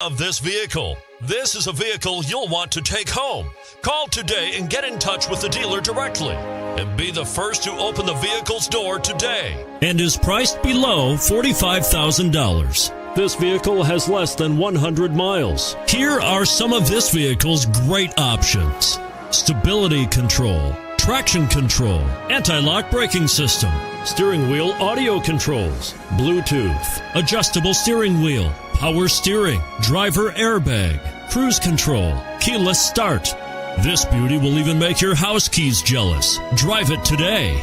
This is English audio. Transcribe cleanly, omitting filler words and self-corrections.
Of this vehicle. This is a vehicle you'll want to take home. Call today and get in touch with the dealer directly and be the first to open the vehicle's door today. And is priced below $45,000. This vehicle has less than 100 miles. Here are some of this vehicle's great options: stability control, traction control, anti-lock braking system, steering wheel audio controls, Bluetooth, adjustable steering wheel, power steering, driver airbag, cruise control, keyless start. This beauty will even make your house keys jealous. Drive it today.